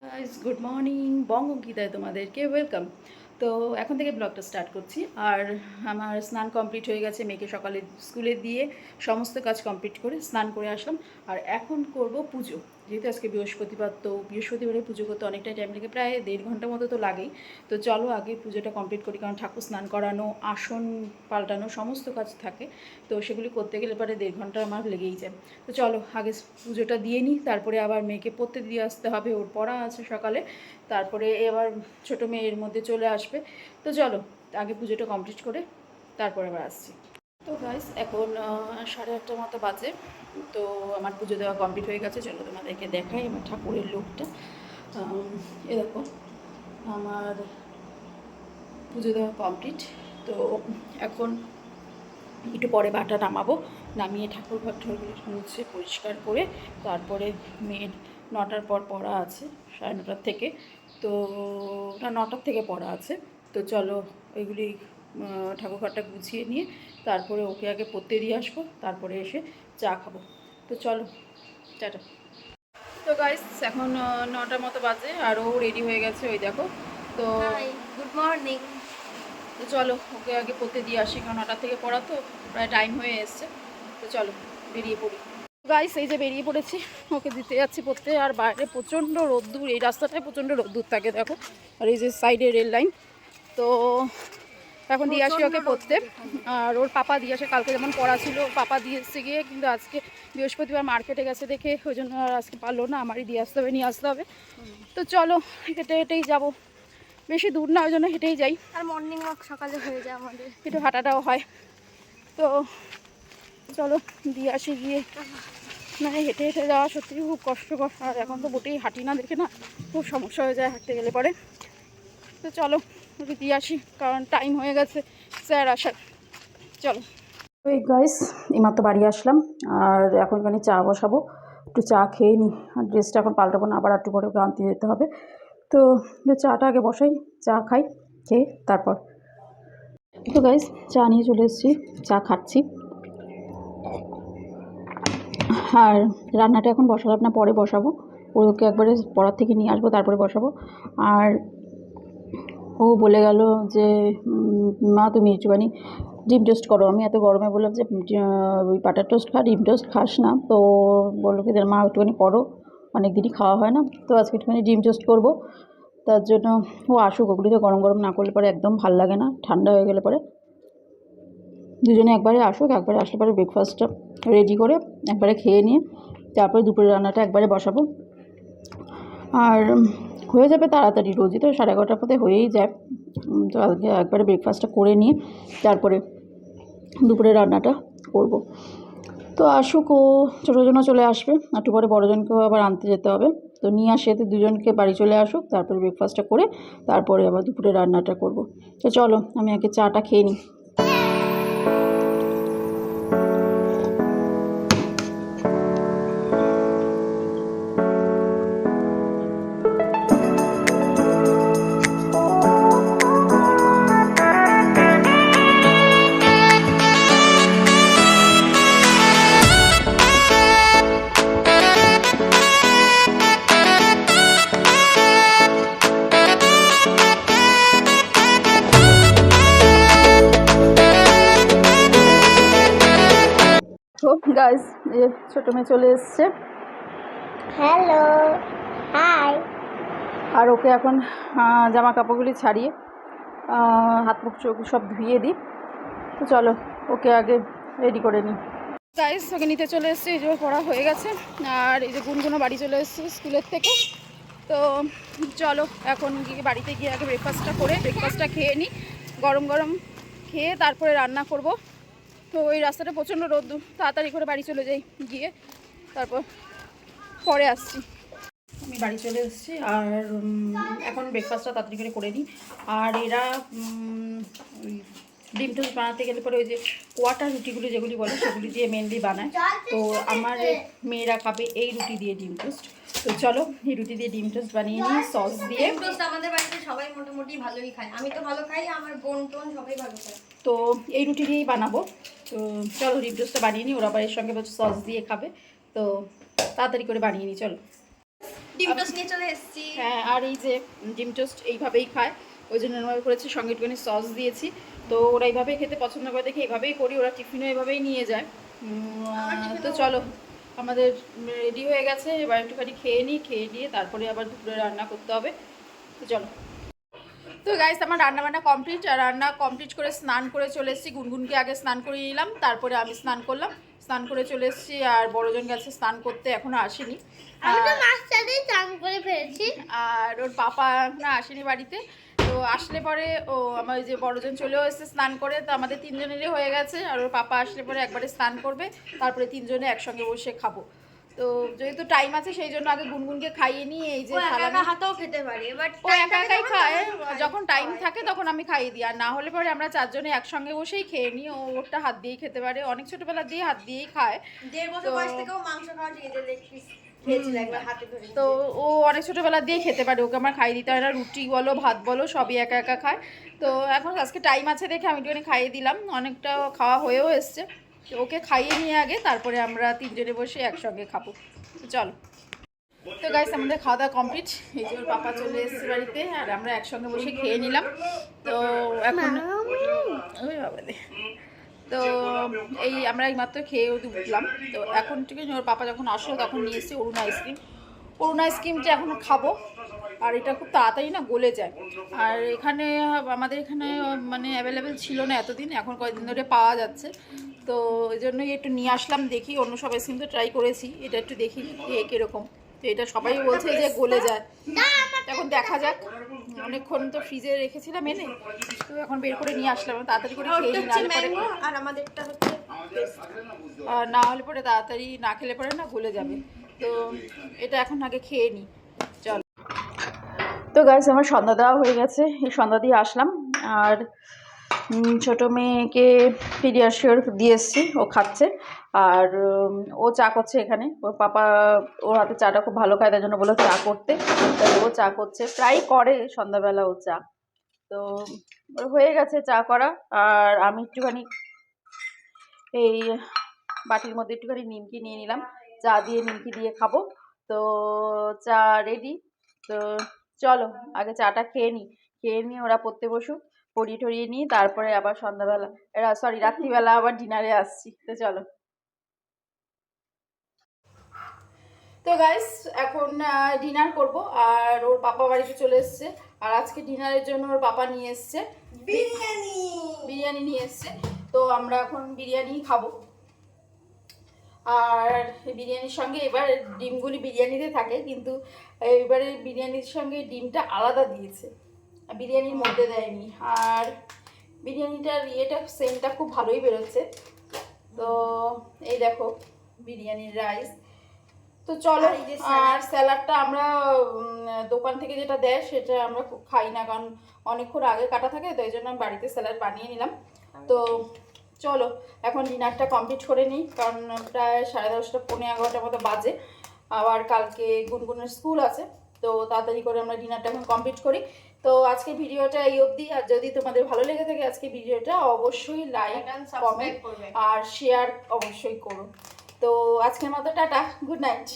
Guys good morning বঙ্গগীতায় তোমাদেরকে welcome. তো এখন থেকে ব্লগটা স্টার্ট করছি। আর আমার স্নান কমপ্লিট হয়ে গেছে, মেয়েকে সকালে স্কুলে দিয়ে সমস্ত কাজ কমপ্লিট করে স্নান করে আসলাম। আর এখন করব পুজো, যেহেতু আজকে বৃহস্পতিবার, তো বৃহস্পতিবারে পুজো করতে অনেকটাই টাইম লাগে, প্রায় 1.5 ঘন্টার মতো তো লাগেই। তো চলো আগে পুজোটা কমপ্লিট করি, কারণ ঠাকুর স্নান করানো, আসন পাল্টানো সমস্ত কাজ থাকে, তো সেগুলি করতে গেলে পরে 1.5 ঘন্টা আমার লেগেই যায়। তো চলো আগে পুজোটা দিয়ে নিই, তারপরে আবার মেয়েকে পড়তে দিয়ে আসতে হবে, ওর পড়া আছে সকালে, তারপরে এবার ছোটো মেয়ের মধ্যে চলে আসবে। তো চলো আগে পুজোটা কমপ্লিট করে তারপরে আবার আসছি। তো গাইস এখন 8:30 মতো বাজে। তো আমার পুজো দেওয়া কমপ্লিট হয়ে গেছে, চলো তোমাদেরকে দেখাই আমার ঠাকুরের লোকটা। এরকম আমার পুজো দেওয়া কমপ্লিট। তো এখন একটু পরে বাটা নামাবো, নামিয়ে ঠাকুর ঘর ঠরগুলো মুছে পরিষ্কার করে তারপরে মেয়ের 9টার পর পড়া আছে, 9:30 থেকে। তো না, 9টার থেকে পড়া আছে। তো চলো ওইগুলি ঠাকুর ঘরটা গুছিয়ে নিয়ে তারপরে ওকে আগে পড়তে দিয়ে আসবো, তারপরে এসে চা খাবো। তো চলো টাটা। তো গাইস এখন 9টার মতো বাজে আর ও রেডি হয়ে গেছে, ওই দেখো। তো গুড মর্নিং। তো চলো ওকে আগে পড়তে দিয়ে আসি, কারণ 9টা থেকে পড়া তো প্রায় টাইম হয়ে এসছে। তো চলো বেরিয়ে পড়ি। গাইস এই যে বেরিয়ে পড়েছি, ওকে দিতে যাচ্ছি পড়তে। আর বাইরে প্রচণ্ড রোদ্দুর, এই রাস্তাটায় প্রচণ্ড রোদ্দুর থাকে দেখো, আর এই যে সাইডে রেল লাইন। তো এখন দিয়ে আসি ওকে পড়তে। আর ওর পাপা দিয়ে আসে, কালকে যেমন পড়া ছিল ওর পাপা দিয়ে এসছে গিয়ে, কিন্তু আজকে বৃহস্পতিবার মার্কেটে গেছে দেখে ওই জন্য আর আজকে পারলো না, আমারই দিয়ে আসতে হবে, নিয়ে আসতে হবে। তো চলো হেঁটে হেঁটেই যাবো, বেশি দূর না, ওই জন্য হেঁটেই যাই। আর মর্নিং ওয়াক সকালে হয়ে যায় আমাদের, একটু হাঁটাটাও হয়। তো চলো দিয়ে আসি গিয়ে। মানে হেঁটে হেঁটে যাওয়া সত্যিই খুব কষ্টকর, আর এখন তো মোটেই হাঁটি না দেখে না, খুব সমস্যা হয়ে যায় হাঁটতে গেলে পরে। তো চলো ওকে দিয়ে আসি, কারণ টাইম হয়ে গেছে স্যার আসার। চলো ওই গাইস এইমাত্র বাড়ি আসলাম, আর এখন এখানে চা বসাবো, একটু চা খেয়ে নিই। আর ড্রেসটা এখন পাল্টাবো না, আবার একটু পরে ওকে আনতে যেতে হবে। তো চাটা আগে বসাই, চা খাই, খেয়ে তারপর। তো গাইস চা নিয়ে চলে এসেছি, চা খাচ্ছি। আর রান্নাটা এখন বসালাম না, পরে বসাবো। ওকে একবারে পড়ার থেকে নিয়ে আসবো তারপরে বসাবো। আর ও বলে গেল যে মা তুমি একটুখানি ডিম টোস্ট করো। আমি এত গরমে বললাম যে ওই বাটার টোস্ট খা, ডিম টোস্ট খাস না। তো বললো কি মা একটুখানি করো, অনেক দিনই খাওয়া হয় না, তো আজকে একটুখানি ডিম টোস্ট করবো। তার জন্য ও আসুক, ওগুলি তো গরম গরম না করলে পরে একদম ভাল লাগে না, ঠান্ডা হয়ে গেলে পরে। দুজনে একবারে আসুক, একবারে আসলে পরে ব্রেকফাস্টটা রেডি করে একবারে খেয়ে নিয়ে তারপরে দুপুরের রান্নাটা একবারে বসাবো। আর হয়ে যাবে তাড়াতাড়ি, রোজই তো 11:30 মধ্যে হয়েই যায়। তো আজকে একবারে ব্রেকফাস্টটা করে নিয়ে তারপরে দুপুরের রান্নাটা করব। তো আসুক, ও ছোটোজনও চলে আসবে, একটু পরে বড়োজনকেও আবার আনতে যেতে হবে। তো নিয়ে আসে তো দুজনকে বাড়ি চলে আসুক, তারপরে ব্রেকফাস্টটা করে তারপরে আবার দুপুরের রান্নাটা করব। তো চলো আমি আগে চাটা খেয়ে নিই। তো গাইস এই ছোটো মেয়ে চলে এসছে। Hello, high. আর ওকে এখন জামা কাপড়গুলি ছাড়িয়ে হাত মুখ চোখ সব ধুয়ে দিই। তো চলো ওকে আগে রেডি করে নিই। গাইস ওকে নিতে চলে এসছে, এই যে পড়া হয়ে গেছে। আর এই যে গুনগুনো বাড়ি চলে এসছে স্কুলের থেকে। তো চলো এখন গিয়ে বাড়িতে গিয়ে আগে ব্রেকফাস্টটা খেয়ে নিই, গরম গরম খেয়ে তারপরে রান্না করব। তো ওই রাস্তাটা প্রচণ্ড রোদ্দুর, তাড়াতাড়ি করে বাড়ি চলে যাই, গিয়ে তারপর পরে আসছি। আমি বাড়ি চলে এসেছি, আর এখন ব্রেকফাস্টটা তাড়াতাড়ি করে নিই। আর এরা ওই ডিম টোস্ট বানাতে গেলে পরে ওই যে কোয়াটার রুটিগুলি যেগুলি বলে সেগুলি দিয়ে মেনলি বানায়। তো আমার মেয়েরা খাবে এই রুটি দিয়ে ডিম টোস্ট। তো চলো এই রুটি দিয়ে ডিম টোস্ট বানিয়ে নিই সস দিয়ে। ডিম টোস্ট আমাদের বাড়িতে সবাই মোটামুটি ভালোই খায়, আমি তো ভালো খাই, আমার বোন টোন সবাই ভালো খায়। তো এই রুটি দিয়েই বানাবো। তো চলো ডিম টোস্টটা বানিয়ে নিই, ওরা আবার এর সঙ্গে সস দিয়ে খাবে। তো তাড়াতাড়ি করে বানিয়ে নিই চলো। ডিম টোস্ট নিয়ে চলে এসেছি। হ্যাঁ, আর এই যে ডিম টোস্ট এইভাবেই খায়, ওই জন্য এরকম করেছি, সঙ্গে একটুখানি সস দিয়েছি। তো ওরা এইভাবেই খেতে পছন্দ করে দেখে এইভাবেই করি, ওরা টিফিনও এভাবেই নিয়ে যায়। তো চলো আমাদের রেডি হয়ে গেছে, এবার একটুখানি খেয়ে নিই, খেয়ে নিয়ে তারপরে আবার দুপুরে রান্না করতে হবে। তো চলো। তো গাইস আমার রান্নাবান্না কমপ্লিট, আর রান্না কমপ্লিট করে স্নান করে চলে এসেছি। গুনগুনকে আগে স্নান করিয়ে নিলাম, তারপরে আমি স্নান করলাম, স্নান করে চলে এসেছি। আর বড়জন গেছে স্নান করতে, এখনো আসেনি। আমি তো মাছটাতেই চান করে ফেলেছি। আর ওর পাপা এখনো আসেনি বাড়িতে, তো আসলে পরে ও আমার যে বড়জন চলেও এসেছে স্নান করে, তো আমাদের তিনজনেরই হয়ে গেছে। আর ওর পাপা আসলে পরে একবারে স্নান করবে, তারপরে তিনজনে একসঙ্গে বসে খাবো। তো যেহেতু টাইম আছে সেই জন্য আগে গুনগুনকে খাইয়ে নিয়ে এই যে হাতেও খেতে পারে, বাট ও একা একাই খায়, যখন টাইম থাকে তখন আমি খাইয়ে দিই। আর না হলে পরে আমরা চারজনে একসঙ্গে বসেই খেয়ে নিই, ও ওরটা হাত দিয়েই খেতে পারে, অনেক ছোটবেলা দিয়ে হাত দিয়েই খায়। 1.5 বছর বয়স থেকেও মাংস খাওয়া শিখেছে, লেগ পিস খেয়েছিল একবার হাতে ধরে। তো ও অনেক ছোটবেলা দিয়ে খেতে পারে, ওকে আমার খাইয়ে দিতে হয় না, রুটি বলো ভাত বলো সবই একা একা খায়। তো এখন আজকে টাইম আছে দেখে আমি একটুখানি খাইয়ে দিলাম, অনেকটা খাওয়া হয়েও এসছে। ওকে খাইয়ে নিয়ে আগে তারপরে আমরা তিনজনে বসে একসঙ্গে খাবো। চলো। তো গাইস আমাদের খাওয়া দাওয়া কমপ্লিট, এই যে ওর পাপা চলে এসেছে বাড়িতে, আর আমরা একসঙ্গে বসে খেয়ে নিলাম। তো এখন ওই বাবা রে, তো এই আমরা এইমাত্র খেয়ে উঠলাম। তো এখন ঠিক আছে, ওর পাপা যখন আসলো তখন নিয়ে এসেছি অরুণ আইসক্রিম। অরুণ আইসক্রিমটা এখন খাবো, আর এটা খুব তাড়াতাড়ি না গলে যায়। আর এখানে আমাদের এখানে মানে অ্যাভেলেবেল ছিল না এতদিন, এখন কয়েকদিন ধরে পাওয়া যাচ্ছে। তো ওই জন্যই একটু নিয়ে আসলাম, দেখি অন্য সব আইসক্রিম তো ট্রাই করেছি, এটা একটু দেখি কীরকম। তো এটা সবাই বলছে যে গলে যায়, এখন দেখা যাক। অনেকক্ষণ তো ফ্রিজে রেখেছিলাম এনে, তো এখন বের করে নিয়ে আসলাম, তাড়াতাড়ি করে খেয়ে নিই, আর আমাদেরটা হচ্ছে আর না হলে পরে তাড়াতাড়ি না খেলে পরে না গলে যাবে। তো এটা এখন আগে খেয়ে নিই, চল। তো গাইস আমার সন্ধ্যা দেওয়া হয়ে গেছে, এই সন্ধ্যা দিয়ে আসলাম। আর ছোটো মেয়েকে পিডিয়াশিওর দিয়ে এসেছি, ও খাচ্ছে। আর ও চা করছে এখানে, ওর পাপা ওর হাতে চাটা খুব ভালো খায়, তাই জন্য বলে চা করতে, তাই ও চা করছে, প্রায় করে সন্ধ্যাবেলা ও চা। তো ওর হয়ে গেছে চা করা। আর আমি একটুখানি এই বাটির মধ্যে একটুখানি নিমকি নিয়ে নিলাম, চা দিয়ে নিমকি দিয়ে খাবো। তো চা রেডি। তো চলো আগে চাটা খেয়ে নিই, খেয়ে নিয়ে ওরা পড়তে বসুক, পড়িয়ে টরিয়ে নিই, তারপরে আবার সন্ধ্যাবেলা রাত্রিবেলা আবার ডিনারে আসছি। তো চলো। তো গাইস এখন ডিনার করব, আর ওর পাপা বাড়িতে চলে এসছে। আর আজকে ডিনারের জন্য ওর পাপা নিয়ে এসছে বিরিয়ানি নিয়ে এসছে। তো আমরা এখন বিরিয়ানি খাবো। আর বিরিয়ানির সঙ্গে এবার ডিমগুলি বিরিয়ানিতে থাকে, কিন্তু এবারে বিরিয়ানির সঙ্গে ডিমটা আলাদা দিয়েছে, বিরিয়ানির মধ্যে দেয়নি। আর বিরিয়ানিটার সেন্টটা খুব ভালোই বেরোচ্ছে। তো এই দেখো বিরিয়ানির রাইস। তো চলো। আর স্যালাডটা আমরা দোকান থেকে যেটা দেয় সেটা আমরা খাই না, কারণ অনেকক্ষণ আগে কাটা থাকে, তো এই জন্য আমি বাড়িতে স্যালাড বানিয়ে নিলাম। তো চলো এখন ডিনারটা কমপ্লিট করে নিই, কারণ প্রায় 10:30 পৌনে 11টার মতো বাজে। আবার কালকে গুনগুনের স্কুল আছে, তো তাড়াতাড়ি করে আমরা ডিনারটা এখন কমপ্লিট করি। তো আজকে ভিডিওটা এই অবধি। আর যদি তোমাদের ভালো লেগে থাকে আজকে ভিডিওটা, অবশ্যই লাইক কমেন্ট আর শেয়ার অবশ্যই করো। তো আজকের মতো টাটা, গুড নাইট।